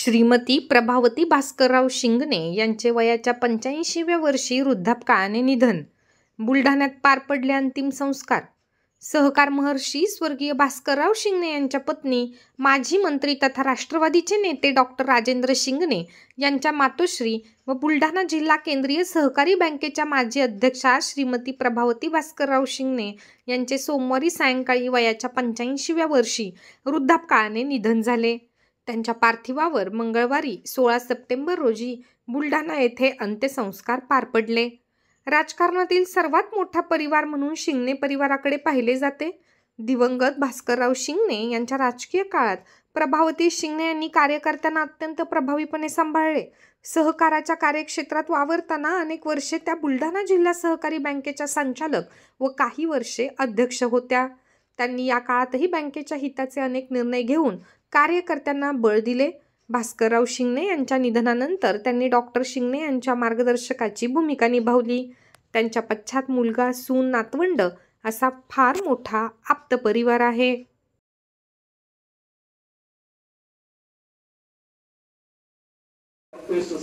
श्रीमती प्रभावती भास्करराव शिंगणे यांचे वयाच्या 85व्या वर्षी वृद्धापकाळाने निधन। बुलढाण्यात पार पडले अंतिम संस्कार। सहकार महर्षी स्वर्गीय भास्करराव शिंगणे यांच्या पत्नी, माजी मंत्री तथा राष्ट्रवादीचे नेते डॉक्टर राजेंद्र शिंगणे यांच्या मातोश्री व बुलढाणा जिल्हा केंद्रीय सहकारी बँकेच्या माजी अध्यक्षा श्रीमती प्रभावती भास्करराव शिंगणे यांचे सोमवारी सायंकाळी वयाच्या 85व्या वर्षी वृद्धापकाळाने निधन झाले। त्यांच्या पार्थिवावर मंगळवारी 16 सप्टेंबर रोजी बुलढाणा येथे अंत्यसंस्कार पार पडले। राजकारणातील सर्वात मोठा परिवार म्हणून शिंगणे परिवाराकडे पाहिले जाते। दिवंगत भास्करराव शिंगणे यांच्या राजकीय काळात प्रभावती शिंगणे यांनी कार्यकर्त्यांना अत्यंत प्रभावीपणे सांभाळले। सहकाराच्या कार्यक्षेत्रात वावरताना अनेक वर्षे त्या बुलढाणा जिल्हा सहकारी बँकेच्या संचालक व काही वर्षे अध्यक्ष होत्या। त्यांनी या काळातही बँकेच्या हिताचे अनेक निर्णय घेऊन कार्यकर्त्यांना बळ दिले। भास्करराव शिंगणे यांच्या निधनानंतर त्यांनी डॉक्टर शिंगणे यांच्या मार्गदर्शकाची भूमिका निभावली। त्यांच्या पश्चात मुलगा, सून, नातवंड असा फार मोठा आप्त परिवार आहे। Questo